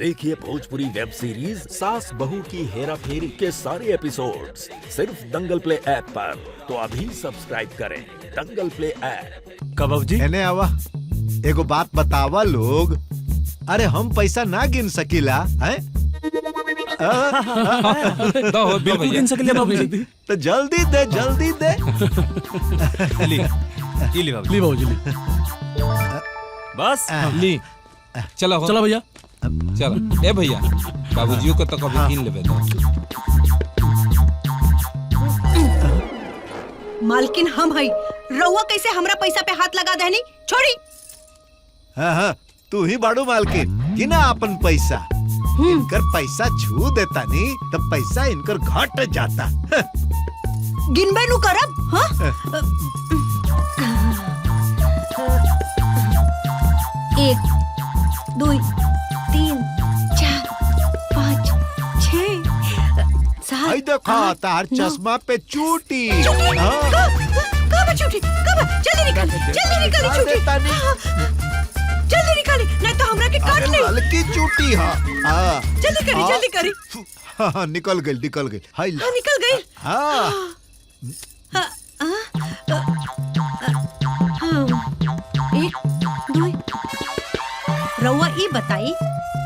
देखिए Bhojpuri web series सास बहू की हेरा फेरी के सारे एपिसोड्स सिर्फ दंगल प्ले ऐप पर। तो अभी सब्सक्राइब करें दंगल प्ले ऐप। कबाब जी एने आवा, एगो बात बतावा लोग। अरे हम पैसा ना गिन सकीला है? बिल्कुल गिन सकेंगे बाबू जी। तो जल्दी दे, जल्दी दे। ली बाबू जी। बस ली। चलो चलो भैया, चलो। ए भैया, बाबूजी को तो कभी गिन लेबे दो। मालकिन हम हई, रउआ कैसे हमरा पैसा पे हाथ लगा देनी? छोड़ी। हाँ, तू ही बाड़ू मालकिन, गिना अपन पैसा। इनकर पैसा छू देता नी तब पैसा इनकर घट जाता। गिनबे नु करब। हाँ? 1 2 3 4 5 6 7। आई देखा तार चश्मा पे चूटी। कब चूटी? कब? जल्दी निकाली चूटी। जल्दी निकाली, नहीं तो हमरा के काट ले। हल्की चूटी। हाँ, जल्दी करी। हाँ, निकल गई। हाय हाँ, निकल गई। हाँ, 1 2। रउआ ई बताई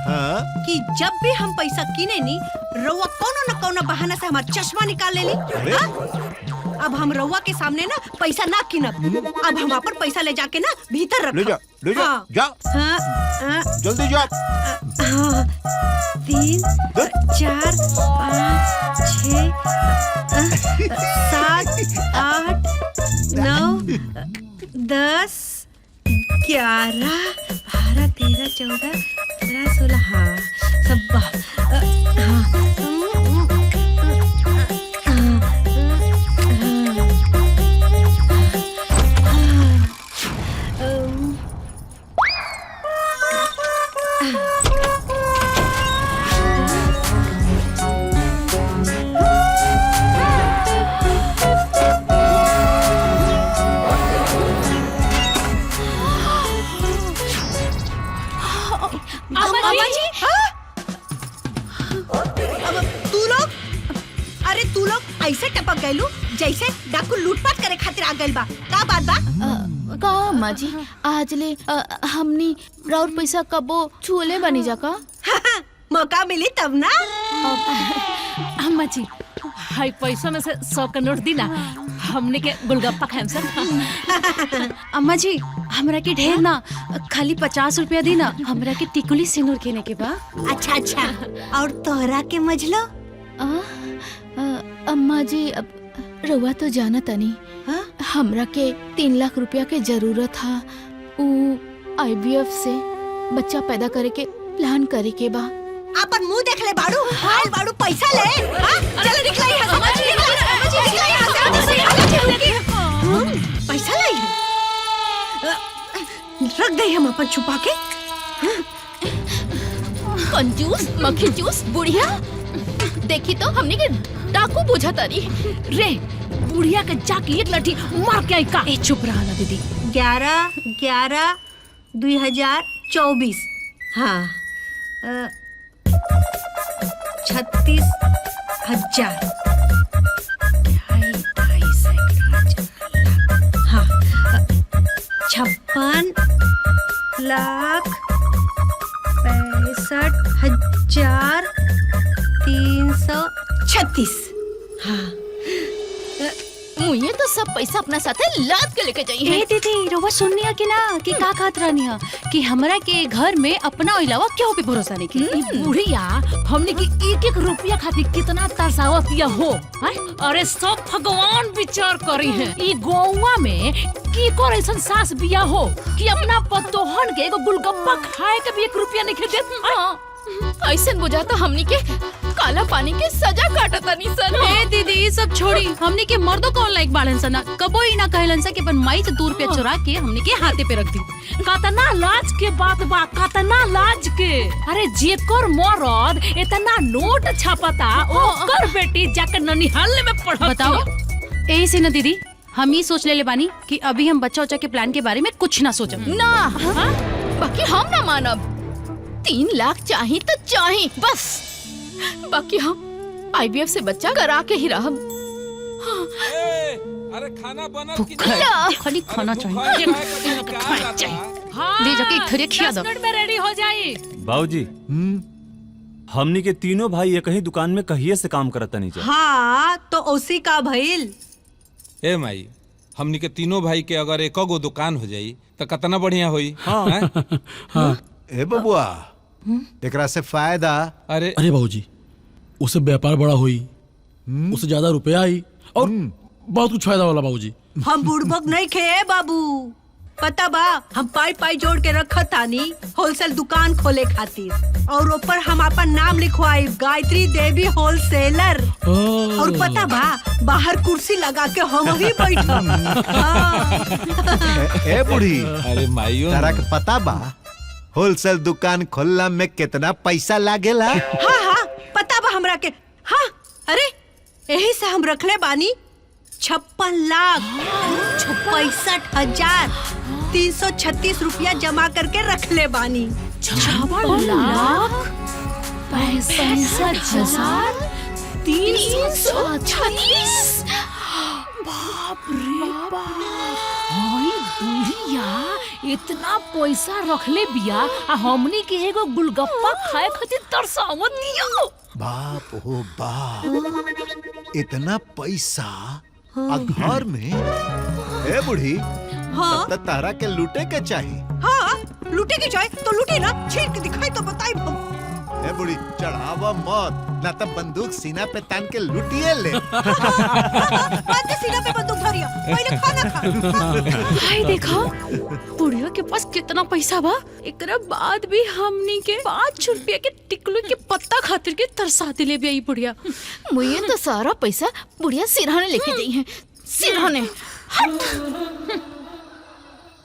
हाँ। कि जब भी हम पैसा किने नी, रउआ कोनो न कोनो बहाना से हमार चश्मा निकाल लेली। अब हम रउआ के सामने ना पैसा ना किनब। अब हम अपन पैसा ले जाके ना भीतर रखब। ले जा, हाँ। जा। जल्दी जा। 3 4 5 6 7 8 9 10 11 12 13 14 15 16। हाँ, सब। तू लोग ऐसे टपक गइलू जैसे डाकू लूटपाट करे खातिर आ गइल बा। का बात बा? का अम्मा जी, आज ले हमनी राउर पैसा कबो छुले बनी जा का? मौका मिली तब ना। अम्मा जी, हाई पैसा में से 100 का नोट दी ना, हमने के गोलगप्पा खाएम सर। अम्मा जी, हमरा के ढेर ना, खाली 50 रुपया दी ना, हमरा के टिकुली सिंदूर केने के बा। अच्छा। और तोहरा के मजलो? अम्मा जी, अब रउआ तो जाना तनी, हमरा के 3 लाख रुपया के जरूरत था। IVF से बच्चा पैदा करे के प्लान करे के बा। अपन मुंह देख ले बाड़ू। आइल बाड़ू पैसा ले। चलो निकला यहाँ से। पैसा लाई है, रख दे हम अपन छुपा के। कंजूस मक्खी जूस बुढ़िया, देखी तो हमने के डाकू बुझा तारी रे। बुढ़िया के जाके एक लाठी मार के आई का। ए चुप रहा ना दीदी। 11/11/2024। हाँ, 36,000। हाँ, 56,65,336। हाँ, मुझे तो सब पैसा अपना साथे लाद के लेके जाई है। ए दीदी, रउआ सुननिया कि ना कि का कहत रहनिया कि हमरा के घर में अपना अलावा क्यों पे भरोसा नहीं की। बुढ़िया हमने की 1-1 रुपया खातिर कितना तरसावत या हो। अरे सब भगवान विचार करी है। ई गौवा में की को ऐसन सास बिया हो कि अपना पतोहन के एगो गुलगप्पा खाए के भी 1 रुपया नहीं के देत। ऐसे बुझाता हमनी के काला पानी के सजा काटता नहीं सन। ए दीदी, ये सब छोड़ी, हमने के मर्दों कौन लाइक बाड़न सना, कबो ही ना कहलन सा कि अपन माई से 2 रुपया चुरा के हमने के हाथे पे रख दी। कतना लाज के बात बा, कतना लाज के। अरे जेकर मरद इतना नोट छापता, ओकर बेटी जाके ननिहाल में पढ़त। बताओ, यही से ना दीदी, हम ही सोच ले बानी कि अभी हम बच्चा उच्चा के प्लान के बारे में कुछ ना सोचब ना। बाकी हम ना मानब। 3 लाख चाहिए तो चाहिए बस, बाकी हम IVF से बच्चा करा के ही रहब। अरे खाना बना खाली खाना चाहिए, खाना चाहिए। हाँ, ले जाके एक थरी खिया दो। 10 मिनट में रेडी हो जाए। बाबूजी, हमनी के तीनों भाई एक ही दुकान में कहिए से काम करत नहीं जा। हाँ तो उसी का भइल। ए माई, हमनी के तीनों भाई के अगर एक गो दुकान हो जाई तो कितना बढ़िया होई। हाँ। हाँ। ए बबुआ, एकरा से फायदा। अरे बाबूजी, उससे व्यापार बड़ा हुई, उससे ज्यादा रुपया आई और बहुत कुछ फायदा वाला बाबूजी। हम बुड़बक नहीं खे बाबू, पता बा हम पाई पाई जोड़ के रखत तानी होलसेल दुकान खोले खातिर, और ऊपर हम अपन नाम लिखवाई गायत्री देवी होलसेलर। और पता बा बाहर कुर्सी लगा के हम ही बैठब। ए बुढ़ी, अरे माइयो, तारा के पता बा होलसेल दुकान खोलना में कितना पैसा लागेला? हाँ हाँ पता बा हमरा के। हाँ अरे यही से हम रखले बानी 56,65,336 रुपया जमा करके रखले बानी। 56,65,336। बाप रे बाप, हाय बुढ़िया इतना पैसा रखले बिया, आ हमनी के एगो गुलगप्पा खाए खातिर तरसावत दियो। बाप हो बाप, इतना पैसा आ घर में? ए बुढ़ी, हाँ तब तक तारा के लूटे के चाहिए। हाँ लूटे की चाहे तो लूटे ना, छीन के दिखाई तो बताई। ए बुढ़ी, चढ़ावा मत, ना तब बंदूक सीना पे तान के लुटिए ले। बातें सीना पे बंदूक धरिया, पहले खाना खा। हाय देखा, बुढ़िया के पास कितना पैसा बा, एकरा बाद भी हमनी के 5 रुपया के टिकलू के पत्ता खातिर के तरसा दिले बिया ई बुढ़िया। मुझे तो सारा पैसा बुढ़िया सिरहाने लेके दी है, सिरहाने।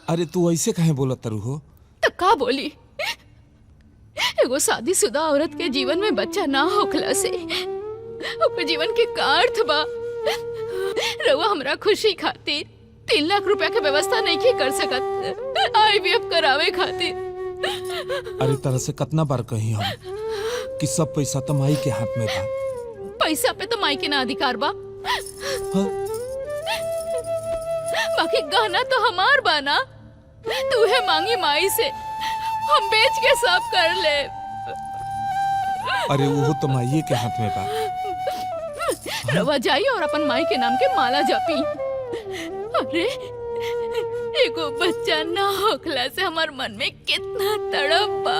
अरे तू ऐसे कहे बोलत तारू हो? तो का बोली, एगो शादीशुदा औरत के जीवन में बच्चा ना होखला से ओकर जीवन के का अर्थ बा? रउआ हमरा खुशी खातिर 3 लाख रुपया के व्यवस्था नहीं की कर सकत IVF करावे खातिर। अरे तरह से कितना बार कही हम कि सब पैसा तो माई के हाथ में बा। पैसा पे तो माई के ना अधिकार बा। हाँ? बाकी गहना तो हमार बा ना, तू है मांगी माई से, हम बेच के सब कर ले। अरे वो तो माई के हाथ में बा। रवा जाई और अपन माई के नाम के माला जापी। अरे एगो बच्चा ना होखला से हमार मन में कितना तड़प बा,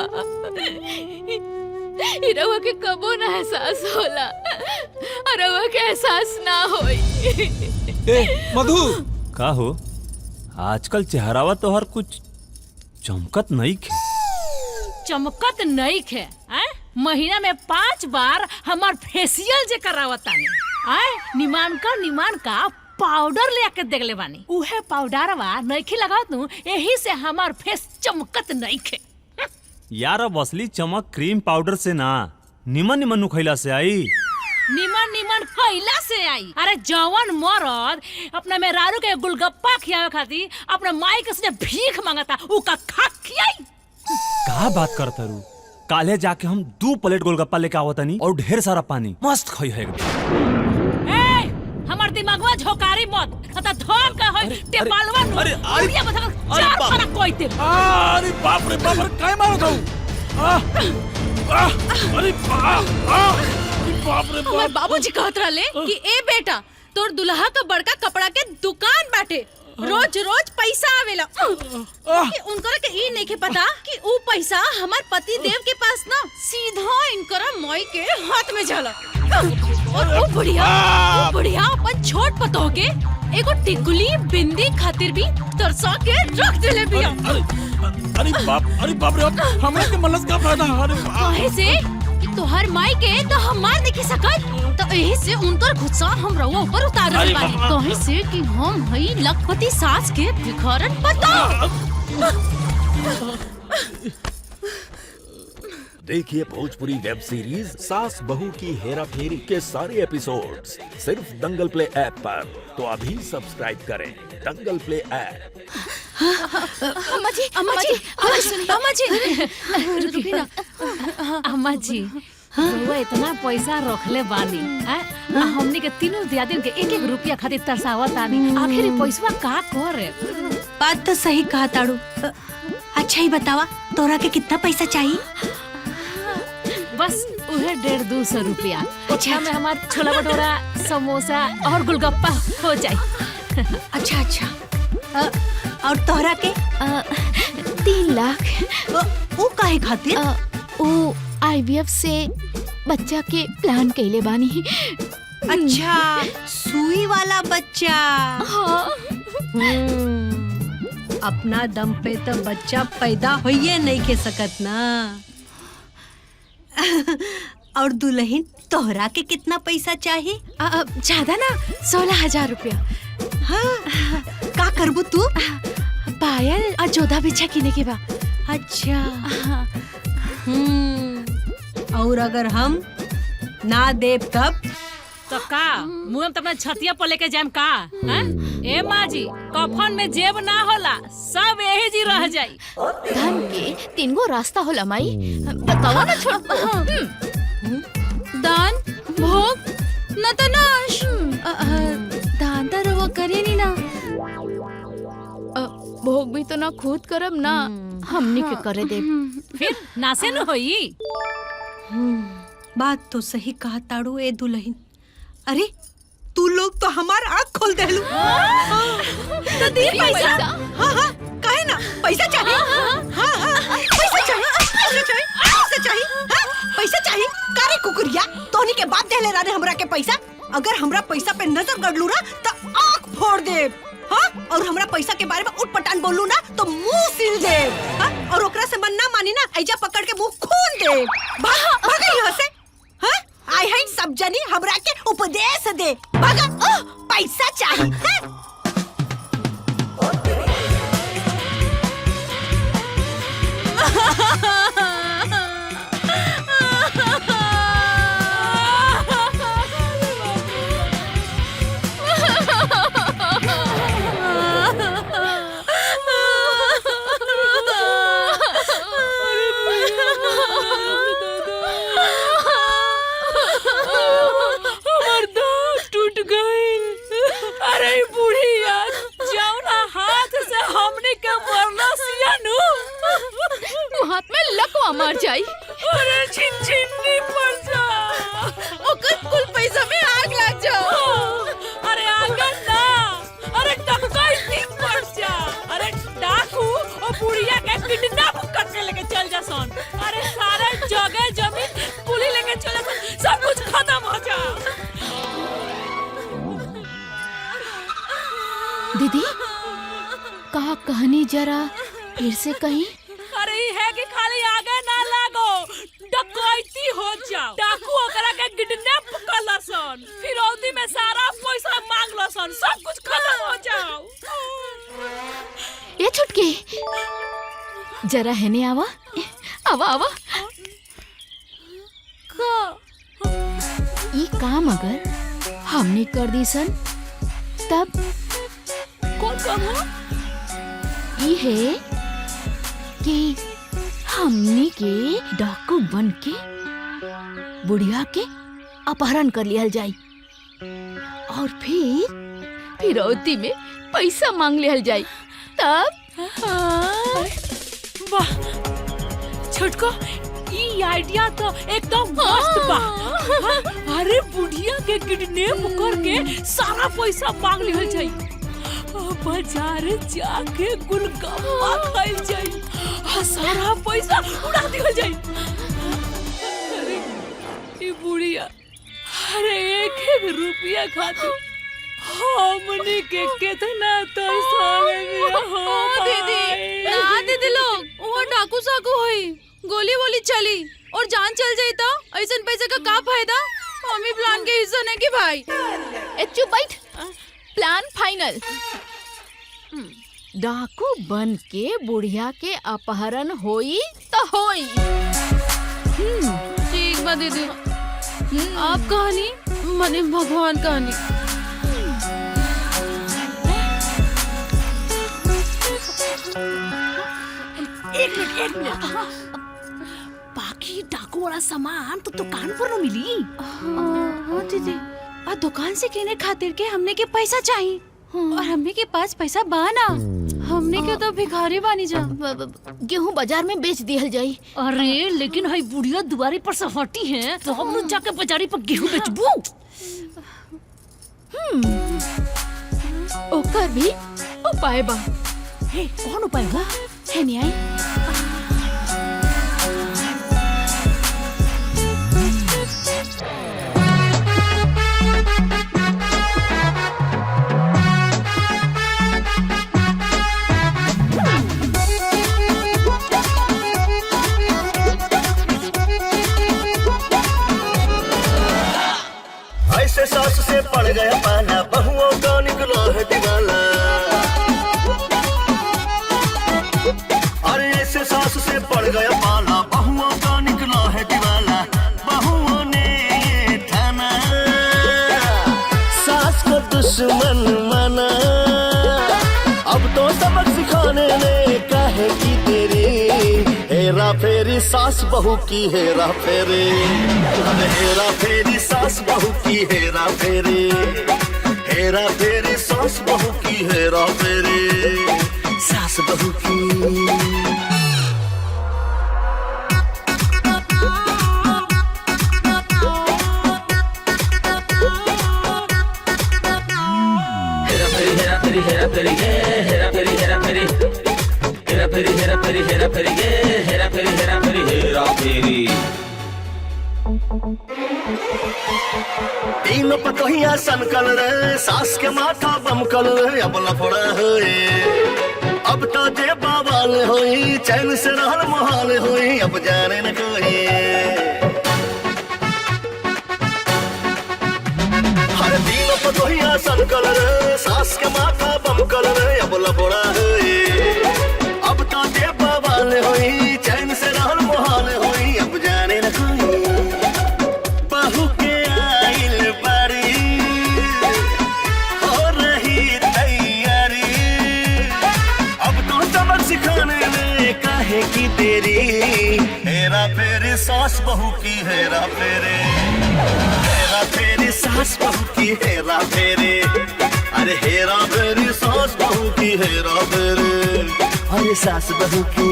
ई रवा के कबो ना एहसास होला, और रवा के एहसास ना होई। ए मधु, का हो आजकल चेहरावा तो हर कुछ चमकत नहीं खे। चमकत नहीं खे, महीना में 5 बार हमार फेशियल जे करावतानी, निमान का पाउडर लेके देखले बानी। उहे पाउडरवा नइखे लगावत नु, यही से हमार फेस चमकत नहीं खे। यार अब असली चमक क्रीम पाउडर से ना, निमन निमन खैला से आई। निमन खैला से आई? अरे जवन मरद अपना मेहरारू के गुलगप्पा खियावे खातिर अपना माई के से भीख मांगता, उ का खा खियाई? का बात करता रू? काले जाके हम 2 प्लेट गोलगप्पा लेके आवतनी और ढेर सारा पानी, मस्त खाई है एकदम। हमार दिमागवा झोकारी मत, त धोर का होय टेपालवा नु। अरे बता चार खाना कोई दे। अरे बाप रे बाप, काय मारत हो? अरे बाप रे हमार बाबूजी कहत रहले कि ए बेटा, तोर दुल्हा का बड़का कपड़ा के दुकान बाटे, रोज रोज पैसा आवेला। कि उनकर के ई नहीं के पता कि ऊ पैसा हमार पति देव के पास ना सीधा इनकर मई के हाथ में जाला। और वो बुढ़िया अपन छोट पतोह के एगो टिकुली बिंदी खातिर भी तरसा के रख देले बिया। अरे बाप रे बाप, हमरा के मलस का फायदा? अरे काहे से कि तोहर माई के तो हम मार नहीं के सकत, तो यही से उनकर गुस्सा हम रउआ ऊपर उतार रहे बानी। काहे से कि हम हई लखपति सास के भिखारन पता। देखिए भोजपुरी वेब सीरीज सास बहू की हेरा फेरी के सारे एपिसोड्स सिर्फ दंगल प्ले ऐप पर। तो अभी सब्सक्राइब करें दंगल प्ले ऐप। अम्मा जी अम्मा जी सुनिए अम्मा जी रुकी ना अम्मा जी रउआ इतना पैसा रखले बानी हैं? हमनी के तीनों दियादिन के 1-1 रुपया खातिर तरसावत तानी आखिर ई पैसवा का करे? बात तो सही कहा ताड़ू। अच्छा ही बतावा तोरा के कितना पैसा चाहिए? बस उहे 150-200 रुपया। अच्छा में हमार छोला भटूरा समोसा और गोलगप्पा हो जाए। अच्छा अच्छा और तोहरा के 3 लाख। वो काहे खातिर? वो IVF से बच्चा के प्लान कैले बानी। अच्छा सुई वाला बच्चा। हाँ अपना दम पे तो बच्चा पैदा होइए नहीं के सकत ना। और दुल्हन तोहरा के कितना पैसा चाहिए? ज्यादा ना 16,000 रुपया। हाँ का करबू तू? पायल और जोधा बिछा किने के बा। अच्छा और अगर हम ना देव तब? तो का मुंह में अपना छतिया पर लेके जाम का? हैं? ए माँ जी कफन में जेब ना होला सब यही जी रह जाई। धन के 3 गो रास्ता होला माई, बतावा ना छोड़। दान भोग न तो नाश। दान तो रवा करे नी ना, भोग भी तो ना खुद करब ना हमनी के करे दे। फिर नासे न होई। बात तो सही कहा ताड़ू ए दुल्हन। अरे तू लोग तो हमार आँख खोल देलू। तो दे पैसा। हाँ हाँ काहे ना पैसा चाहिए। हाँ हाँ पैसा चाहिए पैसा चाहिए पैसा चाहिए। हाँ पैसा चाहिए कारे कुकुरिया तोहनी के बाप देले राने हमरा के पैसा। अगर हमरा पैसा पे नजर गड़लू ना तो आँख फोड़ दे। हाँ और हमरा पैसा के बारे में उठपटांग बोलू ना तो मुंह सिल दे। हाँ और ओकरा से मन ना मानी ना ऐजा पकड़ के मुंह खून दे। भाग यहाँ से। हाँ आई है सब जनी हमरा के उपदेश दे। भागा पैसा चाहिए। मर जाई। अरे छिन्नी पड़ जा। ओकर कुल पैसा में आग लग जाओ। अरे आगे ना, अरे डकैती पड़ जा। अरे डाकू और बुढ़िया के किडनैप करके लेके चल जा सन। अरे सारा जगह जमीन पुलिस लेके चले सन, सब कुछ खत्म हो जा। दीदी कहा कहानी जरा फिर से कहीं। अरे है कि खाली आगे ना लागो, डकैती हो जाओ। डाकू ओकरा के किडनैप कर लसन, फिरौती में सारा पैसा मांग लसन, सब कुछ खत्म हो जाओ। ये छुटकी जरा है ने आवा आवा आवा। ये काम अगर हमने कर दी सन तब कौन काम हो? ये है कि हमनी के डाकू बन के बुढ़िया के अपहरण कर लिया जाए और फिर फिरौती में पैसा मांग लिया जाए तब। वाह छोटको ये आइडिया तो एकदम मस्त बा। अरे बुढ़िया के किडनैप करके सारा पैसा मांग लिया जाए, बाजार जाके गुलगप्पा खाई जाए और सारा पैसा उड़ा दिया जाए। अरे ये बुढ़िया अरे 1-1 रुपया खातिर हमने के कितना तरसावे हो दीदी ना दीदी लोग वो डाकू साकू होई, गोली वोली चली और जान चल जाई तो ऐसन पैसे का का फायदा? हमें प्लान के हिस्सा नहीं की भाई। चुप बैठ। Plan final. डाकू बन के बुढ़िया के अपहरण होई तो होई। ठीक बा दीदी, आप कहानी मने भगवान कहानी। एक मिनट। बाकी डाकू वाला सामान तो दुकान पर न मिली। हाँ दीदी, आ दुकान से कहने खातिर के हमने के पैसा चाहिए और हमने के पास पैसा बाना। हमने के तो भिखारी बानी जा। गेहूं बाजार में बेच दिहल जाई। अरे लेकिन हई बुढ़िया दुआरे पर से हटी है तो हम लोग जाके बाजारी पर गेहूं बेचबू। ओकर भी उपाय बा। हे कौन उपाय हो? है नहीं आई? ऐसे सास से पड़ गया पाला, बहुओं का निकला है दीवाना। अरे ऐसे सास से पड़ गया पाला, बहुओं का निकला है दीवाना। बहुओं ने ये ठाना, सास को दुश्मन माना। अब तो सबक सिखाने ने काहे की तेरी हेरा फेरी सास बहू की हेरा फेरी। अरे हेरा फेरी सास बहू की हेरा फेरी, हेरा फेरी सास बहू की हेरा फेरी, सास बहू की। हेरा फेरी ये, हेरा फेरी हेरा फेरी, हेरा फेरी हेरा फेरी, हेरा फेरी ये, हेरा फेरी हेरा फेरी, हेरा फेरी। तीनों पतोहिया सनकल रे, सास के माथा बमकल रे। अब लफड़ा है, अब तो जे बाबाल होई, चैन से रहल मोहाल होई, अब जाने न कोई। हर तीनों पतोहिया सनकल रे, सास के माथा बमकल रे। अब लफड़ा है, अब तो जे बाबाल होई, चैन से रहल मोहाल होई, अब जाने न कोई। बहू के आइल बारी, हो रही तैयारी। अब तो सबक सिखाने में काहे की देरी। हेरा फेरी सास बहू की हेरा फेरी, हेरा फेरी सास बहू की हेरा फेरी। अरे हेरा फेरी सास बहू की हेरा फेरी, अरे सास बहू की।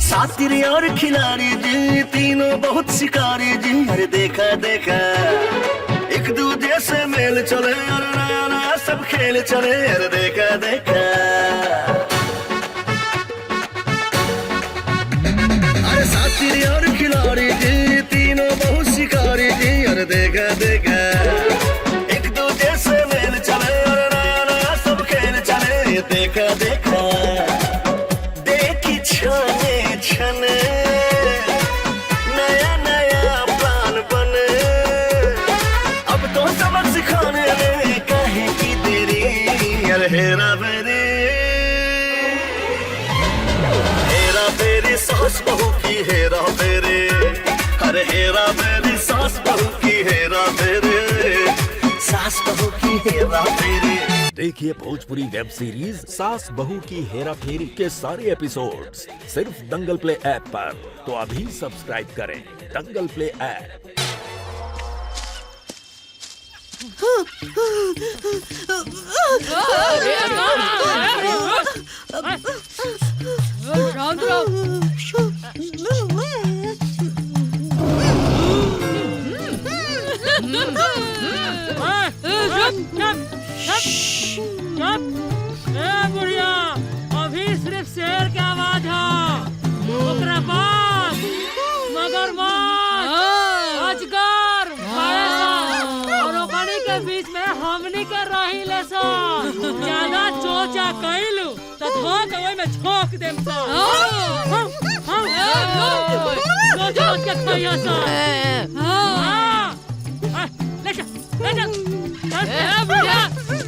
सातिरी और खिलाड़ी जी, तीनों बहुत शिकारी जी। अरे देखा देखा एक दूजे से मेल चले, अरे नया नया सब खेल चले। अरे देखा देखा, अरे सातिरी और खिलाड़ी जी, तीनों बहुत शिकारी जी। अरे देखा देखा एक दूजे से मेल चले, अरे नया नया सब खेल चले। देखा देखा छने छने नया नया प्लान बने। अब तो सबक सिखाने में काहे की देरी। अरे हेरा फेरी, हेरा फेरी सास बहू की हेरा फेरी। अरे हेरा फेरी सास बहू की हेरा फेरी, सास बहू की हेरा फेरी। देखिए भोजपुरी वेब सीरीज सास बहू की हेरा फेरी के सारे एपिसोड्स सिर्फ दंगल प्ले ऐप पर। तो अभी सब्सक्राइब करें दंगल प्ले ऐप। बुढ़िया, अभी सिर्फ शेर की आवाज है। ओकरा बाद मगरमच्छ, अजगर, और ओकनी के बीच में हमनी के रही ले सा। ज्यादा चोचा कइलू तो धोक ओय में छोक देम सा। चोचा के खइया सा। ले जा, ले जा। बुढ़िया,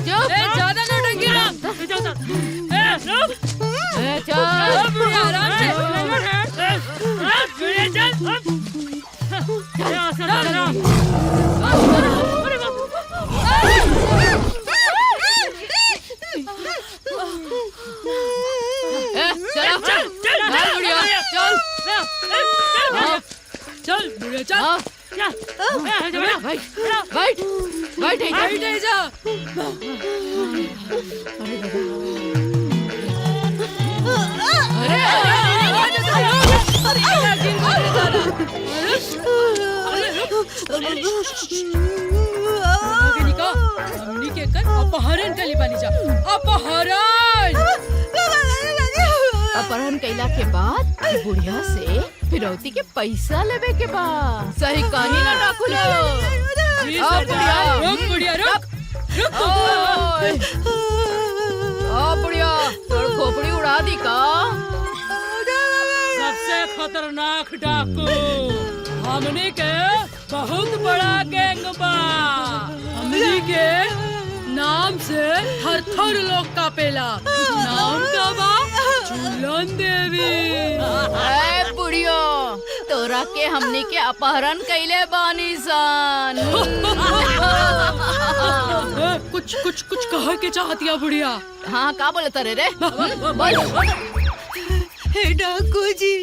ज्यादा नौटंकी ना। चल। बैठ जा। हमनी के कर अपहरण कली बानी जा। अपहरण अपहरण कैला के बाद बुढ़िया से फिरौती के पैसा लेवे के बाद सही कहानी ना डाकू लो। जी आ, सरदार। बुढ़िया। रुक बुढ़िया रुक रुक। ओए। आ बुढ़िया तोड़ खोपड़ी उड़ा दी का। सबसे खतरनाक डाकू हमनी के बहुत बड़ा गैंग बा। हमनी के नाम से हर थर लोग कापेला। नाम का बा झूलन देवी। ए बुढ़ियो तोरा के हमनी के अपहरण कैले बानी सन। कुछ कुछ कुछ कह के चाहतिया बुढ़िया। हाँ का बोले तारे रे बोल। हे डाकू जी,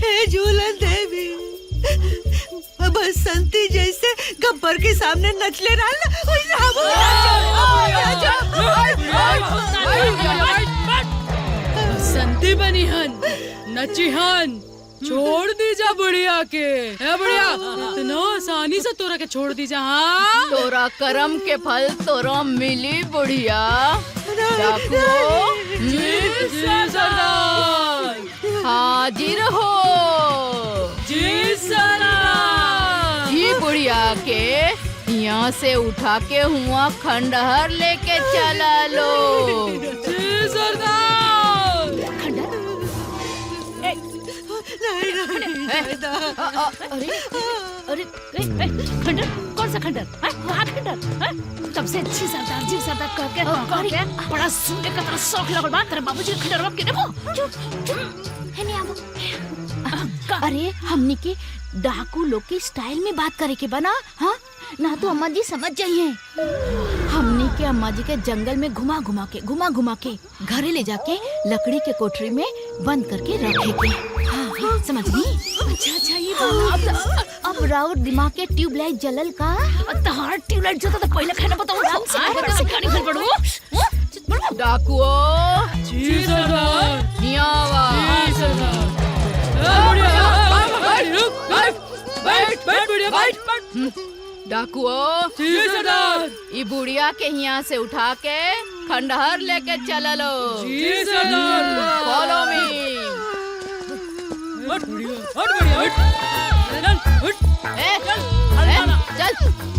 हे झूलन देवी, बसंती जैसे गब्बर के सामने नचले रहल संती बनी हन नची हन। छोड़ दी जा बुढ़िया के। ए बुढ़िया इतना आसानी से तोरा के छोड़ दी जा। हाँ तोरा कर्म के फल तोरा मिली बुढ़िया। डाकू जी सरदार। हाजिर हो। जी सरदार। जी बुढ़िया के यहाँ से उठा के हुआ खंडहर लेके चला लो। जी सरदार। अरे अरे खंडर कौन सा खंडर? खंडर तब से जी सरदार कह के बड़ा सुनने का तेरा शौक लगल बा। तेरे बाबूजी खंडर के देखो। है नहीं आबो। अरे हमनी के डाकू लोग के स्टाइल में बात करे के बना। हाँ ना तो अम्मा जी समझ जाइए। हमनी के अम्मा जी के जंगल में घुमा घुमा के घरे ले जाके लकड़ी के कोठरी में बंद करके रखे के। हाँ, समझ ली? अच्छा ये बात। अब राउर दिमाग के ट्यूबलाइट जलल का। तहार ट्यूबलाइट जलता तो पहले खाना बताओ। सिखानी फिर पड़ो। डाकुओ जी सरदार। यहाँ जी सरदार। बैठ बैठ बुढ़िया बैठ। डाकुओ जी सरदार। ये बुढ़िया के यहाँ से उठा के खंडहर लेके चला लो। जी सरदार। Follow me. हट बुढ़िया हट बुढ़िया हट। चल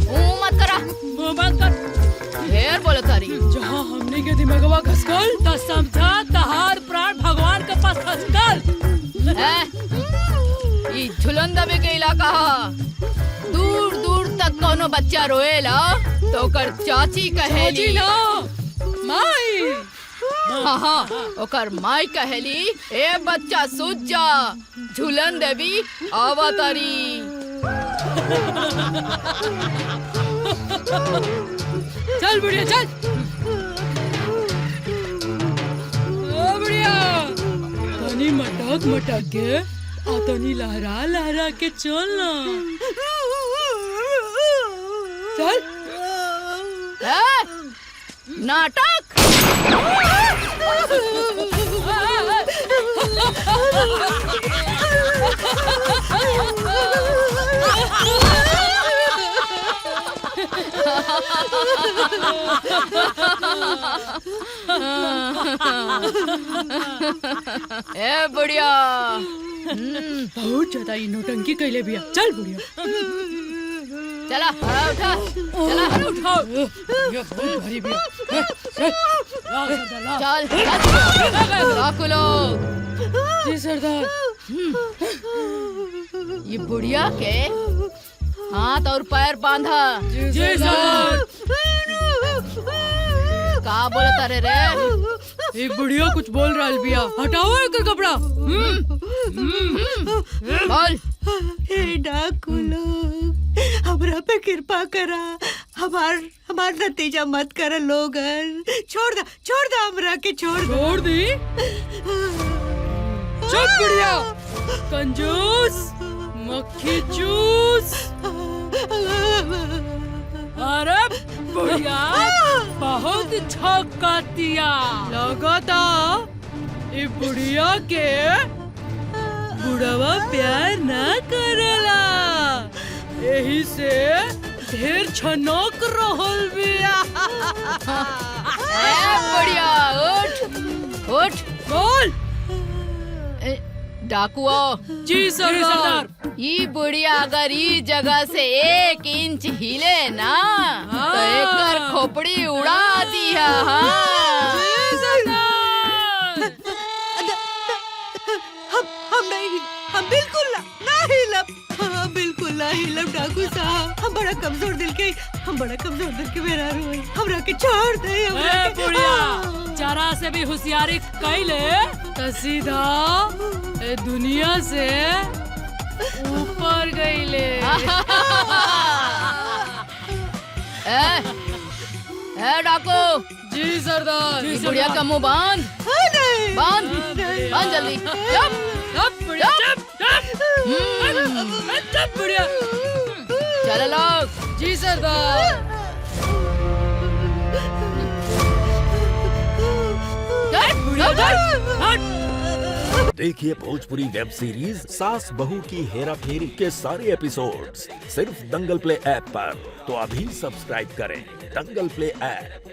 मुँह मत करा। मुँह बंद कर। ढेर बोले तारी। जहाँ हमने के दिमागवा खसकल त समझा तहार प्राण भगवान के पास खसकल। ये झुलन दबे के इलाका दूर दूर तक कोनो बच्चा रोएला तो ओकर चाची कहेली ना माई। हाँ ओकर माई कहेली ए बच्चा सूझ जा झूलन देवी आवतारी। चल बुढ़िया चल। ओ बुढ़िया तनी मटक के और तनी लहरा के चल ना। चल। नाटक। ए बुढ़िया बहुत ज्यादा ये नौटंकी कैले बिया। चल बुढ़िया चला उठा चला उठाओ। ये बहुत भारी बिया। चल डाकू लोग। जी सरदार। ये बुढ़िया के हाथ और पैर बांधा। जी सरदार। का बोले तारे रे? एक बुढ़िया कुछ बोल रहा बिया। हटाओ एक कपड़ा। बोल। हे डाकू लोग, हमरा पे कृपा करा। हमार नतीजा मत कर लोगन। छोड़ दा हमरा के छोड़ दी। चुप बुढ़िया कंजूस मक्खी चूस। अरे बुढ़िया बहुत छकातिया लगता ये बुढ़िया के बुढ़वा प्यार ना करेला यही से ढेर छनक रहल बिया। बढ़िया उठ उठ बोल। डाकुओ जी सरदार। ये बुढ़िया अगर ई जगह से 1 इंच हिले ना तो एकर खोपड़ी उड़ा दिया। हम नहीं, हम बिल्कुल ना हिलब, हाँ, बिल्कुल ना हिलब डाकू साहब। हम बड़ा कमजोर दिल के मेरा रोई, हमरा के छोड़ दे। ए बुढ़िया जरा से भी होशियारी कैले तो सीधा ए दुनिया से ऊपर गईले। ए डाकू जी सरदार। ये बुढ़िया का मुंह बांध बांध बांध जल्दी। चुप बुढ़िया चुप बुढ़िया। चलो लोग। जी सरदार। देखिए भोजपुरी वेब सीरीज सास बहू की हेरा फेरी के सारे एपिसोड्स सिर्फ दंगल प्ले ऐप पर। तो अभी सब्सक्राइब करें दंगल प्ले ऐप।